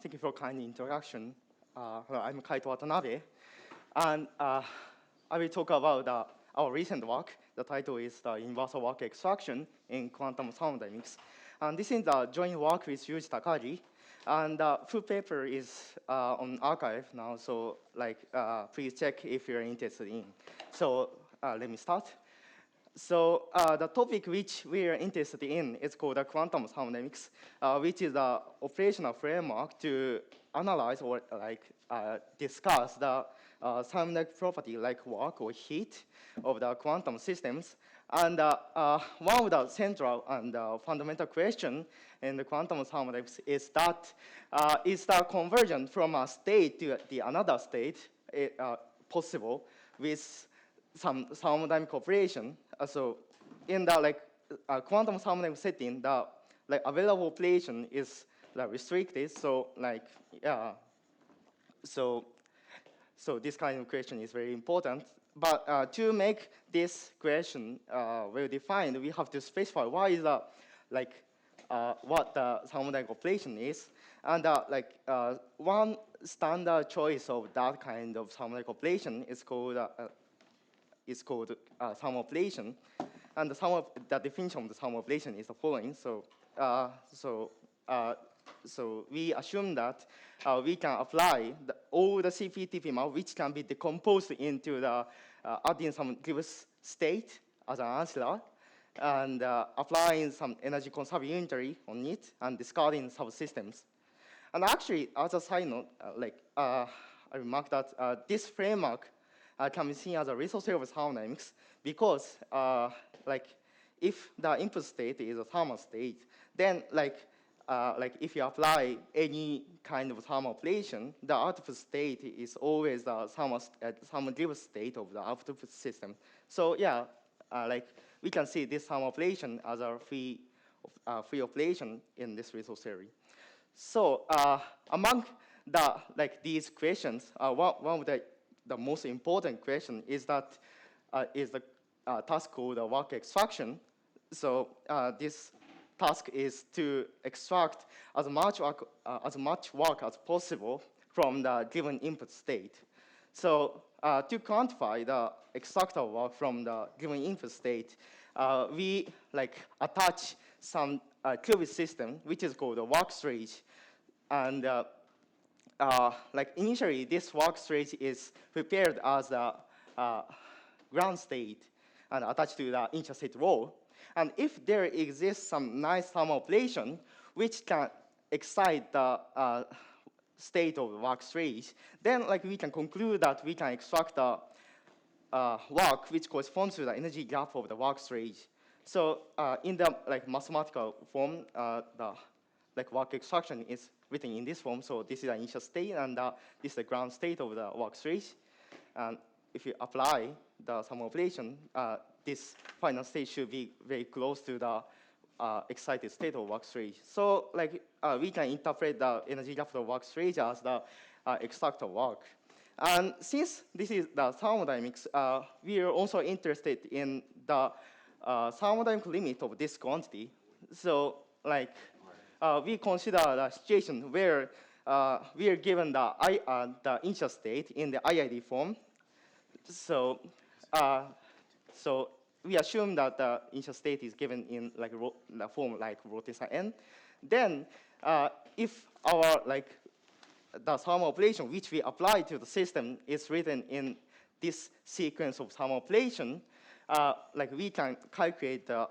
Thank you for kind introduction. Hello, I'm Kaito Watanabe, and I will talk about our recent work. The title is the universal work extraction in quantum thermodynamics. And this is a joint work with Yuji Takagi, and the full paper is on archive now. So, please check if you're interested in. So, let me start. So the topic which we are interested in is called quantum thermodynamics, which is the operational framework to analyze or discuss the thermodynamic property like work or heat of the quantum systems. And one of the central and fundamental question in the quantum thermodynamics is that is the conversion from a state to the another state possible with some thermodynamic operation. So in the quantum thermodynamic setting, the available operation is restricted. So so this kind of question is very important. But to make this question well defined, we have to specify what is the what the thermodynamic operation is. And one standard choice of that kind of thermodynamic operation is called thermopolation, and the definition of the thermopolation is the following. So we assume that we can apply all the CPTP map, which can be decomposed into the adding some given state as an answer, and applying some energy conserving unitary on it, and discarding subsystems. And actually, as a side note, I remarked that this framework can be seen as a resource of thermodynamics because, if the input state is a thermal state, then if you apply any kind of thermal operation, the output state is always the thermodynamic state of the output system. So yeah, we can see this thermal operation as a free operation in this resource theory. So among these questions, one of the most important question is that is the task called work extraction. So this task is to extract as much work as possible from the given input state. So to quantify the extracted work from the given input state, we attach some qubit system which is called a work stage, and initially, this work state is prepared as a ground state and attached to the interstate row. And if there exists some nice thermal operation which can excite the state of the work state, then we can conclude that we can extract the work which corresponds to the energy gap of the work state. So in the mathematical form, the work extraction is written in this form. So this is the initial state, and this is the ground state of the work state. And if you apply the thermal operation, this final state should be very close to the excited state of work state. So we can interpret the energy gap of the work state as the extracted work. And since this is the thermodynamics, we are also interested in the thermodynamic limit of this quantity. So we consider the situation where we are given the initial state in the IID form. So we assume that the initial state is given in the form like rho tensor n. Then if our the thermal operation which we apply to the system is written in this sequence of thermal operation, we can calculate the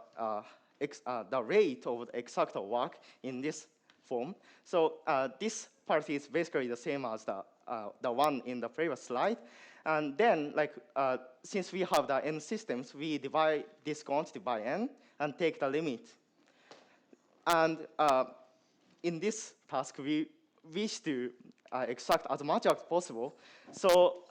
rate of the exact work in this form. So this part is basically the same as the one in the previous slide. And then, since we have the n systems, we divide this quantity by n and take the limit. And in this task, we wish to extract as much as possible. So,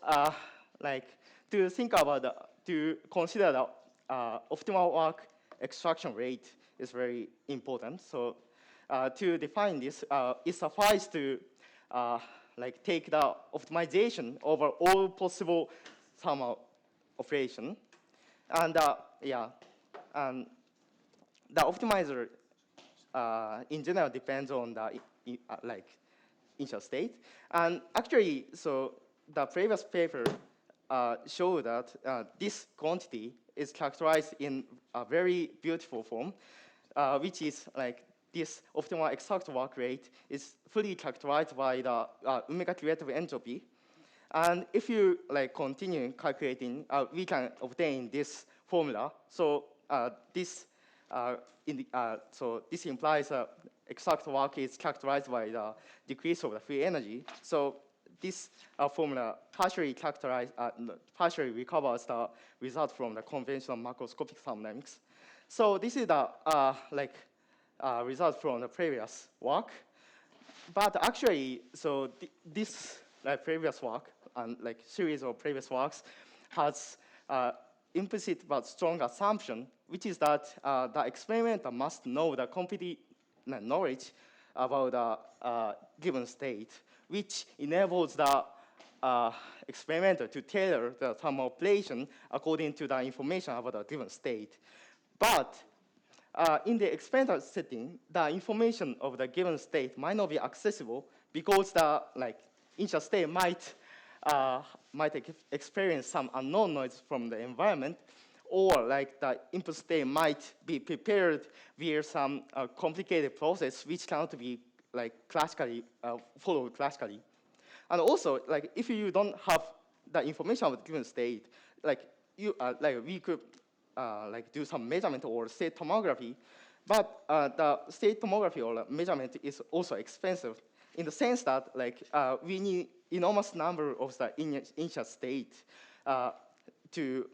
to think about to consider the optimal work extraction rate is very important. So to define this, it suffices to take the optimization over all possible thermal operation, and and the optimizer in general depends on the initial state. And actually, so the previous paper showed that this quantity is characterized in a very beautiful form, which is like this optimal exact work rate is fully characterized by the omega cumulative entropy. And if you like continue calculating, we can obtain this formula. So this so this implies exact work is characterized by the decrease of the free energy. So this formula partially partially recovers the result from the conventional macroscopic thermodynamics. So this is the result from the previous work. But actually, so this previous work and like series of previous works has implicit but strong assumption, which is that the experimenter must know the complete knowledge about the given state, which enables the experimenter to tailor the thermal operation according to the information about the given state. But in the experimental setting, the information of the given state might not be accessible because the initial state might experience some unknown noise from the environment, or like the input state might be prepared via some complicated process which cannot be like classically followed classically. And also, like if you don't have the information of the given state, like you we could do some measurement or state tomography, but the state tomography or measurement is also expensive in the sense that we need enormous number of the initial state to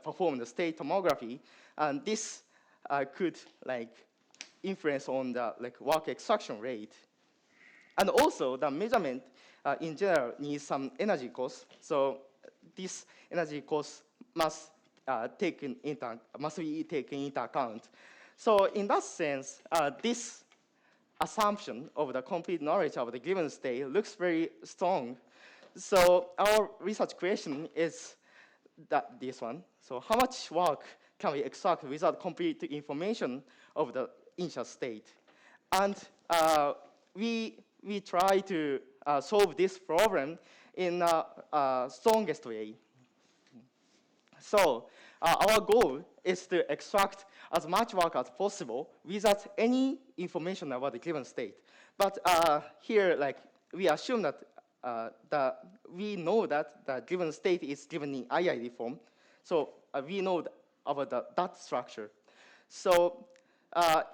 perform the state tomography, and this could influence on the work extraction rate. And also the measurement in general needs some energy cost. So this energy cost must be taken into account. So in that sense, this assumption of the complete knowledge of the given state looks very strong. So our research question is this one. So how much work can we extract without complete information of the initial state? And we try to solve this problem in a strongest way. So our goal is to extract as much work as possible without any information about the given state. But here, we assume that we know that the given state is given in IID form. So we know about that structure. So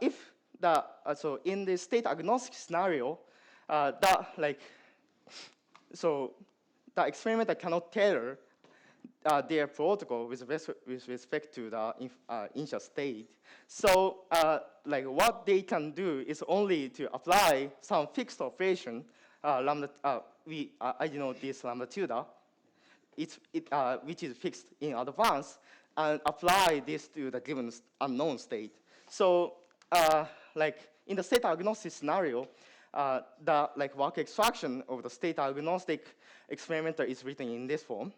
if so in the state agnostic scenario, so the experimenter cannot tailor their protocol with respect to the initial state. So what they can do is only to apply some fixed operation, lambda, I denote this lambda tilde, which is fixed in advance, and apply this to the given unknown state. So in the state agnostic scenario, the work extraction of the state agnostic experimenter is written in this form.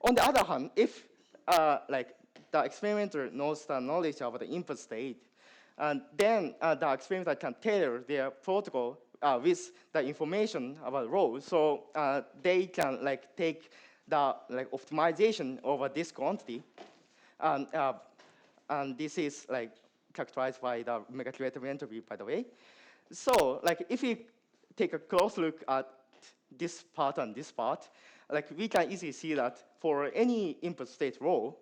On the other hand, if the experimenter knows the knowledge of the input state, then the experimenter can tailor their protocol with the information about rho. So they can take the optimization over this quantity, and this is characterized by the omega cumulative entropy, by the way. So if we take a close look at this part and this part, we can easily see that for any input state rho,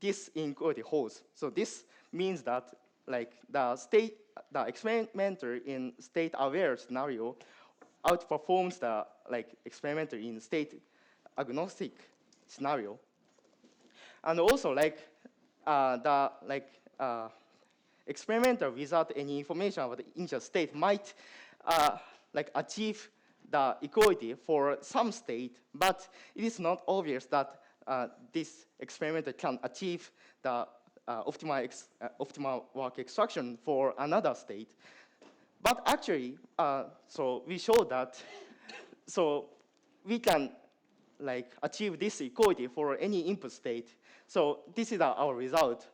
this inequality holds. So this means that the experimenter in state aware scenario outperforms the experimenter in state agnostic scenario. And also experimenter without any information about the initial state might achieve the equality for some state, but it is not obvious that this experimenter can achieve the optimal work extraction for another state. But actually, so we show that so we can achieve this equality for any input state. So this is our result.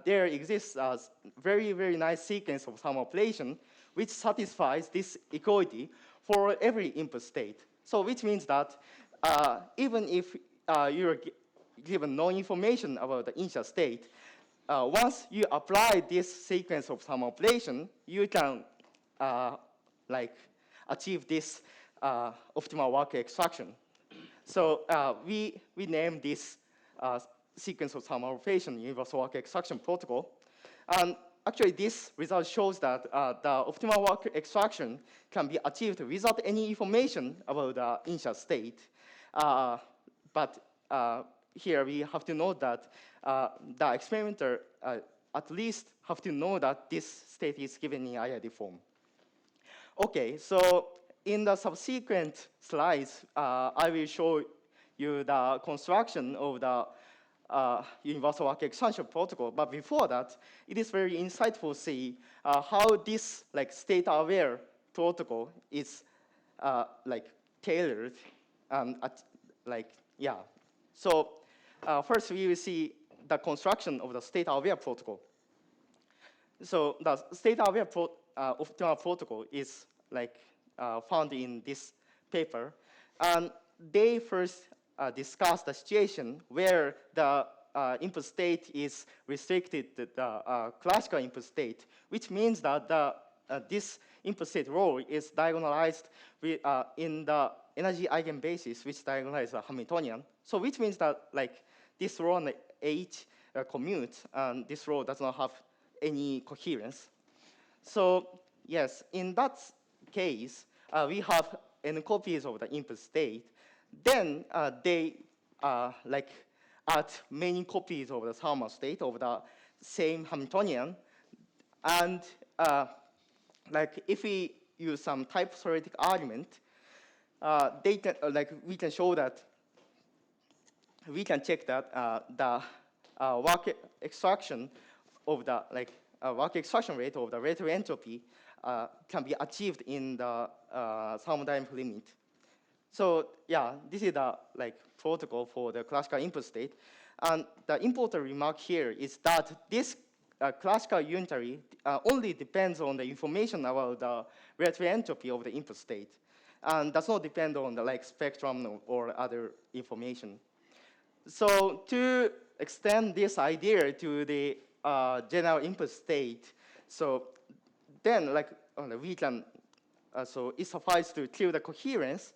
there exists a very, very nice sequence of some operation which satisfies this equality for every input state. So which means that even if you're given no information about the initial state, once you apply this sequence of some operation, you can like achieve this optimal work extraction. So we name this sequence of some operation universal work extraction protocol. And actually, this result shows that the optimal work extraction can be achieved without any information about the initial state. But here we have to note that the experimenter at least have to know that this state is given in IID form. Okay, so in the subsequent slides, I will show you the construction of the universal work extraction protocol. But before that, it is very insightful to see how this like state-aware protocol is like tailored and So first we will see the construction of the state-aware protocol. So the state-aware optimal protocol is like found in this paper, and they first discuss the situation where the input state is restricted to the classical input state, which means that this input state rho is diagonalized with, in the energy eigenbasis, which diagonalizes the Hamiltonian. So which means that like this rho and H commute, and this rho does not have any coherence. So yes, in that case, we have n copies of the input state. Then they like add many copies of the thermal state of the same Hamiltonian. And like if we use some type theoretic argument, they can, we can show that we can check that the work extraction of the work extraction rate of the relative entropy can be achieved in the thermodynamic limit. So yeah, this is the protocol for the classical input state. And the important remark here is that this classical unitary only depends on the information about the relative entropy of the input state, and does not depend on the spectrum or other information. So to extend this idea to the general input state, so then we can, so it suffices to kill the coherence.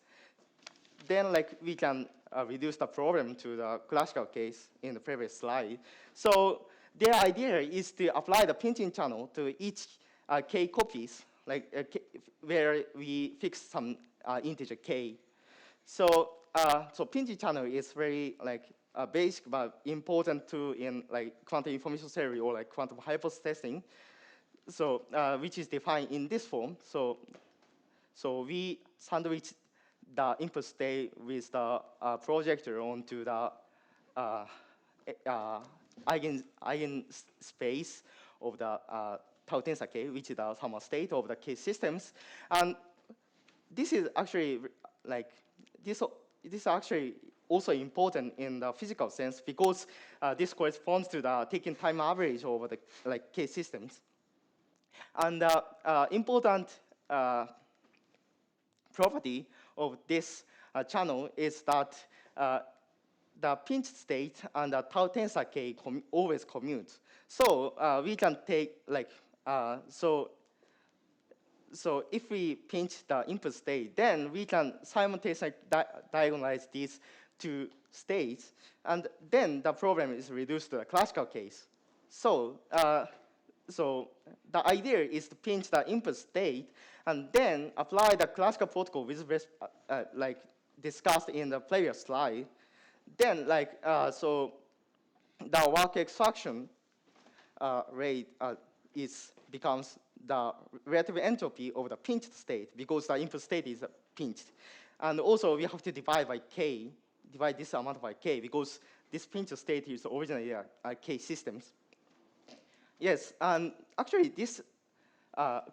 Then we can reduce the problem to the classical case in the previous slide. So their idea is to apply the pinching channel to each k copies, where we fix some integer k. So so pinching channel is very basic but important tool in quantum information theory or quantum hypothesis testing. So which is defined in this form. So we sandwich the input state with the projector onto the eigenspace of the tau tensor k, which is the thermal state of the k systems. And this is actually this is actually also important in the physical sense, because this corresponds to the taking time average over the k systems. And the important property of this channel is that the pinch state and the tau tensor k always commute. So we can take so if we pinch the input state, then we can simultaneously diagonalize these two states, and then the problem is reduced to a classical case. So so the idea is to pinch the input state and then apply the classical protocol with discussed in the previous slide. Then so the work extraction rate becomes the relative entropy of the pinched state, because the input state is pinched. And also we have to divide by k, divide this amount by k, because this pinched state is originally a k systems. Yes, and actually this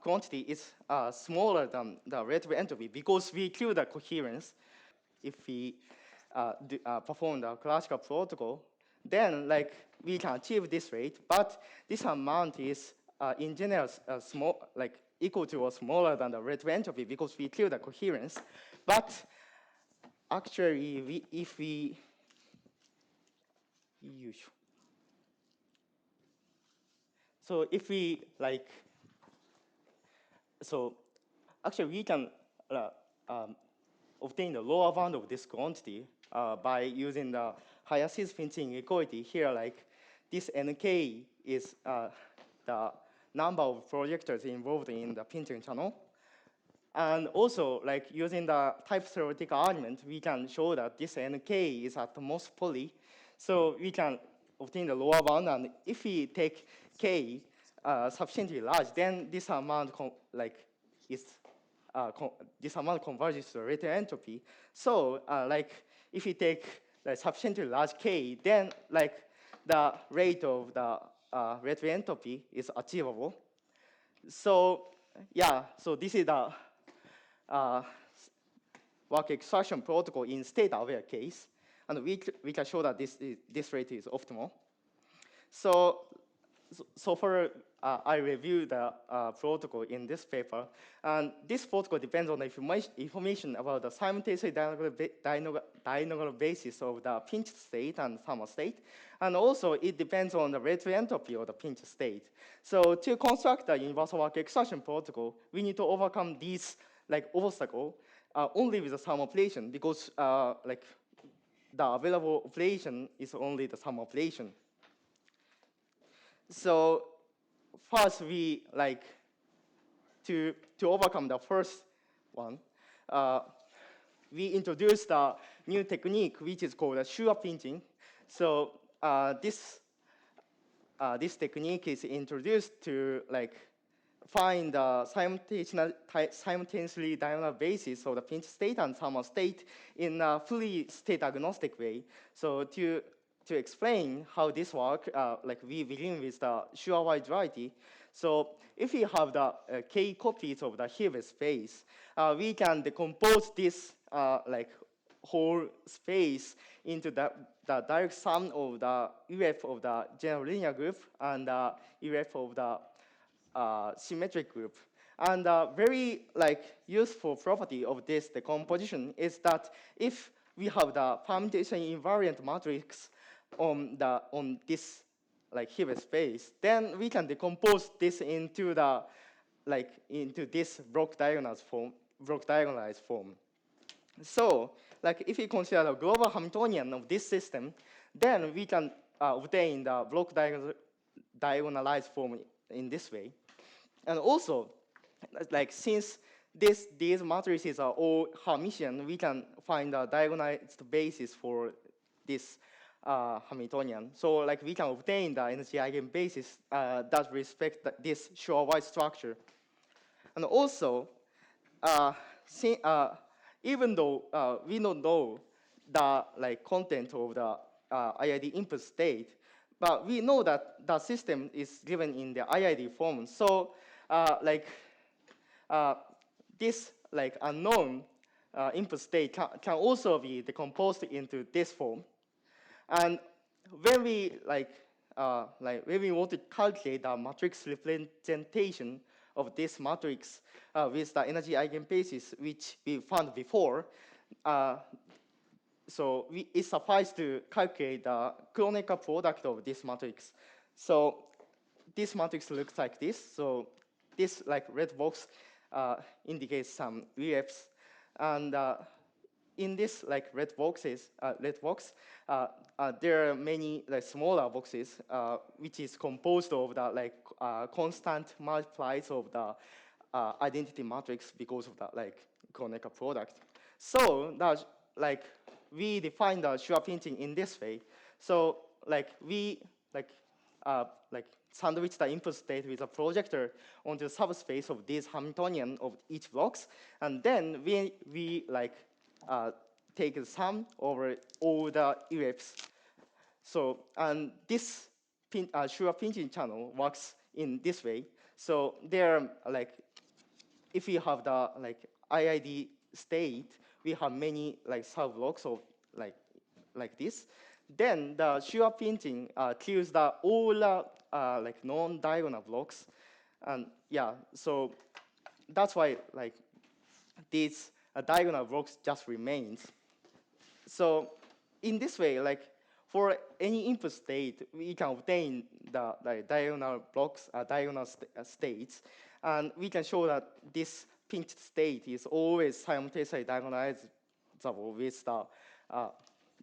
quantity is smaller than the relative entropy, because we kill the coherence if we perform the classical protocol. then like we can achieve this rate, but this amount is in general small, like equal to or smaller than the rate of entropy because we kill the coherence. But actually, if we so if we like, so actually we can obtain the lower bound of this quantity by using the Hayashi's pinching equality here. Like this nk is the number of projectors involved in the pinching channel. And also, like using the type theoretic argument, we can show that this nk is at the most poly. So we can obtain the lower bound, and if we take k sufficiently large, then this amount is this amount converges to the rate of entropy. So like if we take like sufficiently large k, then like the rate of the rate of entropy is achievable. So yeah, so this is the work extraction protocol in state-aware case, and we can show that this rate is optimal. So far, I reviewed the protocol in this paper, and this protocol depends on the information about the simultaneously diagonal basis of the pinch state and thermal state, and also it depends on the rate of entropy of the pinch state. So to construct the universal work extraction protocol, we need to overcome these like obstacle only with the thermal operation, because like the available operation is only the thermal operation. So first, we like to overcome the first one. We introduced a new technique which is called Schur pinching. So this technique is introduced to like find the simultaneously diagonal basis of the pinch state and thermal state in a fully state agnostic way. So to explain how this works, like we begin with the Schur-wide duality. So if we have the k copies of the Hilbert space, we can decompose this like whole space into the direct sum of the UF of the general linear group and the UF of the symmetric group. And a very like useful property of this decomposition is that if we have the permutation invariant matrix on this like Hilbert space, then we can decompose this into the into this block diagonalized form. So like if we consider the global Hamiltonian of this system, then we can obtain the block diagonalized form in this way. And also, like since these matrices are all Hermitian, we can find a diagonalized basis for this Hamiltonian. So like we can obtain the energy eigenbasis that respect this Schur-wide structure. And also, even though we don't know the like content of the IID input state, but we know that the system is given in the IID form. So this like unknown input state can also be decomposed into this form. And when we when we want to calculate the matrix representation of this matrix with the energy eigenbasis which we found before, so it suffices to calculate the Kronecker product of this matrix. So this matrix looks like this. So this like red box indicates some UFs, and in this like red box, there are many like smaller boxes which is composed of the like constant multiplies of the identity matrix because of the like Kronecker product. So that like we define the Schur pinching in this way. So like we sandwich the input state with a projector onto the subspace of these Hamiltonian of each blocks, and then we like take the sum over all the UFs. So and this Schur pinching channel works in this way. So there like if we have the like IID state, we have many like sub blocks of like this. then the shear pinching kills the all like non-diagonal blocks, and yeah, so that's why like these diagonal blocks just remains. So in this way, like for any input state, we can obtain the diagonal blocks, states, and we can show that this pinched state is always simultaneously diagonalizable with the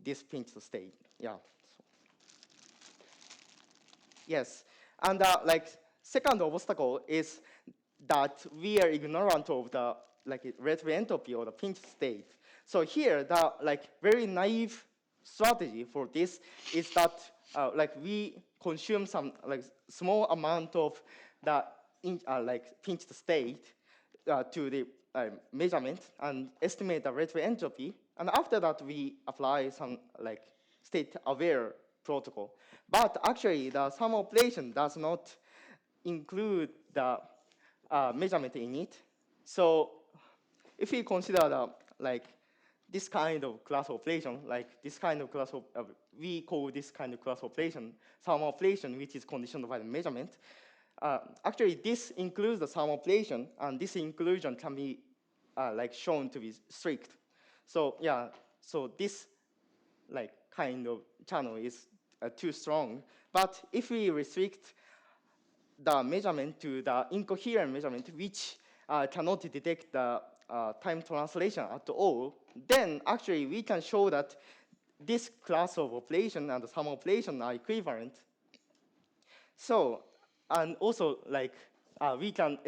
this pinched state. Yeah. Yes, and like second obstacle is that we are ignorant of the like relative entropy or the pinch state. So here, the like very naive strategy for this is that like we consume some like small amount of the like pinched state to the measurement and estimate the relative entropy, and after that we apply some like state-aware protocol. But actually, the sum operation does not include the measurement in it. So if we consider the like this kind of class operation, like this kind of class of we call this kind of class operation sum operation, which is conditioned by the measurement. Actually, this includes the sum operation, and this inclusion can be like shown to be strict. So yeah, so this like kind of channel is too strong. But if we restrict the measurement to the incoherent measurement, which cannot detect the time translation at all, then actually we can show that this class of operation and the sum operation are equivalent. So, and also like we can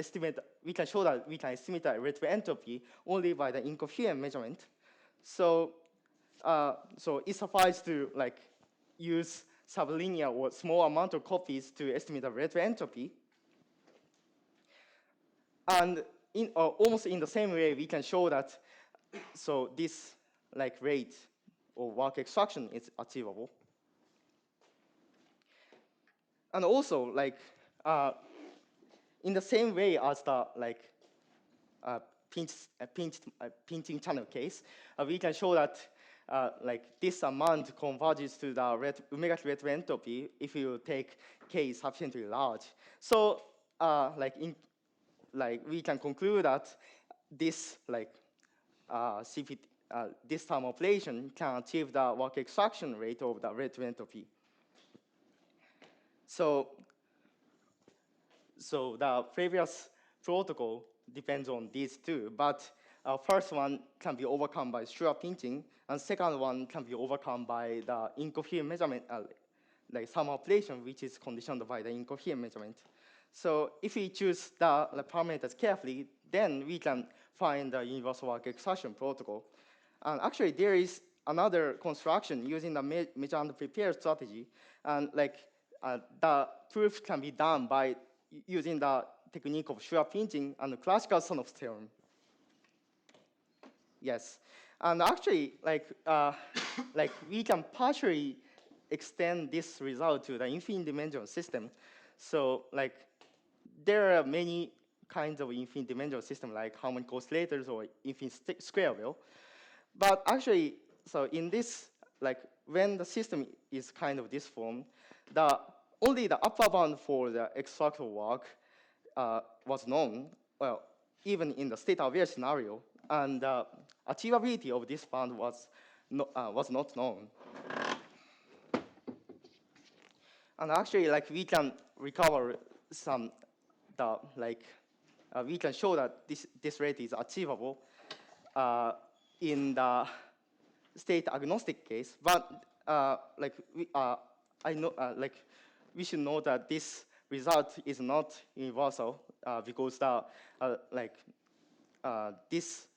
show that we can estimate the relative entropy only by the incoherent measurement. So, so it suffices to like use sublinear or small amount of copies to estimate the relative entropy. And in, almost in the same way, we can show that so this like rate or work extraction is achievable. And also like in the same way as the like pinching channel case, we can show that like this amount converges to the omega relative entropy if you take k sufficiently large. So like we can conclude that this like this term operation can achieve the work extraction rate of the relative entropy. So the previous protocol depends on these two, but first one can be overcome by shear pinching, and second one can be overcome by the incoherent measurement, like sum operation, which is conditioned by the incoherent measurement. So if we choose the parameters carefully, then we can find the universal work extraction protocol. And actually, there is another construction using the measure and prepare strategy, and like the proof can be done by using the technique of shear pinching and the classical Sonov's theorem. Yes, and actually, like we can partially extend this result to the infinite dimensional system. So like there are many kinds of infinite dimensional system like harmonic oscillators or infinite square wave. But actually, so in this, like when the system is kind of this form, only the upper bound for the extractor work was known, well, even in the state-aware scenario, and the achievability of this bound was not known. And actually, like we can recover some, we can show that this rate is achievable in the state agnostic case, but we should know that this result is not universal because this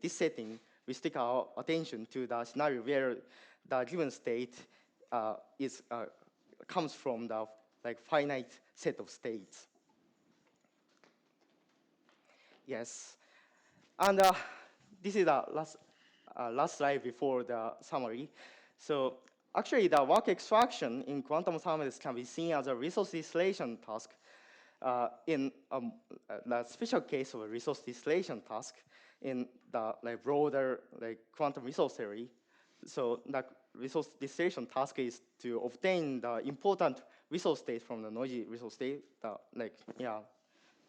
setting we stick our attention to the scenario where the given state comes from the finite set of states. Yes, and this is the last slide before the summary. So actually, the work extraction in quantum thermodynamics can be seen as a resource distillation task in the special case of a resource distillation task in the broader quantum resource theory. So resource distillation task is to obtain the important resource state from the noisy resource state.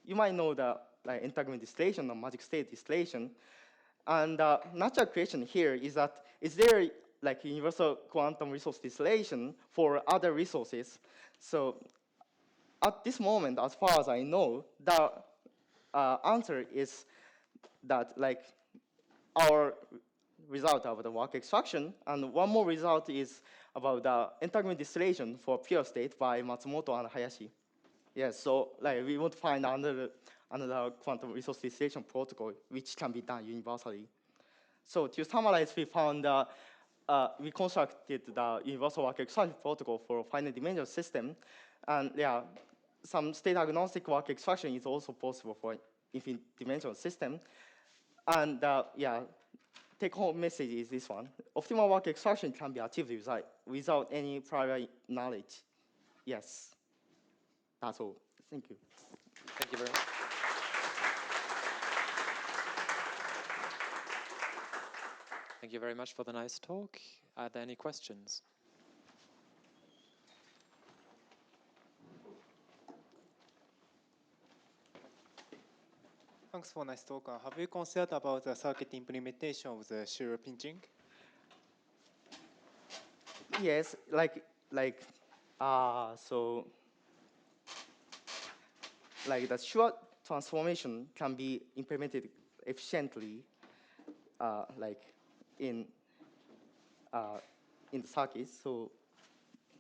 You might know the entanglement distillation or magic state distillation. And the natural question here is that, is there like universal quantum resource distillation for other resources? So at this moment, as far as I know, the answer is that like our result of the work extraction, and one more result is about the entanglement distillation for pure state by Matsumoto and Hayashi. Yes, so like we want to find another quantum resource distillation protocol which can be done universally. So to summarize, we found we constructed the universal work extraction protocol for finite dimensional system, and yeah, some state agnostic work extraction is also possible for infinite dimensional system. And yeah, take-home message is this one: optimal work extraction can be achieved without any prior knowledge. Yes, that's all. Thank you. Thank you very much. Thank you very much for the nice talk. Are there any questions? Thanks for nice talk. Have you considered about the circuit implementation of the serial pinching? Yes, so like the short transformation can be implemented efficiently, like in the circuit. So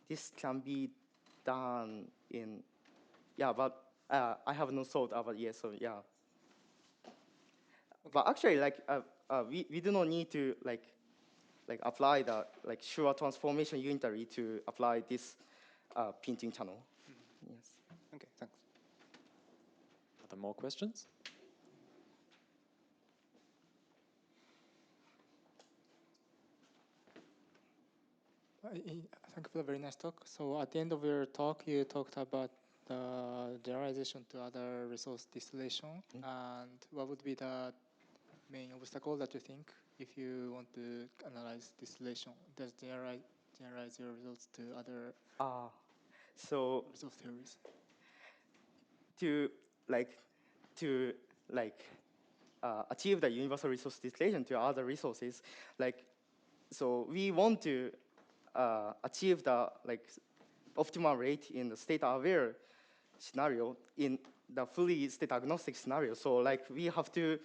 this can be done in, yeah, but I have no thought about it, so yeah. Okay. But actually, we do not need to like apply the Schur transformation unitary to apply this pinching channel. Mm-hmm. Yes. Okay, thanks. Are there more questions? Thank you for the very nice talk. So at the end of your talk, you talked about the generalization to other resource distillation. Mm-hmm. And what would be the main obstacle that you think if you want to analyze distillation? Does generalize your results to other resource theories? To achieve the universal resource distillation to other resources, so we want to achieve the optimal rate in the state-aware scenario in the fully state-agnostic scenario. So we have to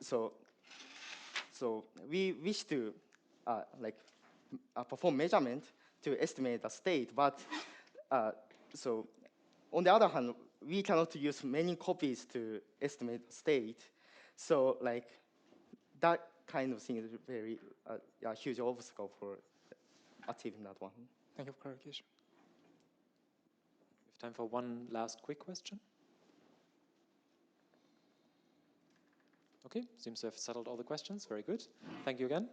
so we wish to perform measurement to estimate the state, but so on the other hand, we cannot use many copies to estimate the state. So that kind of thing is very a huge obstacle for achieving that one. Thank you for clarification. We have time for one last quick question. Okay, seems to have settled all the questions. Very good. Thank you again.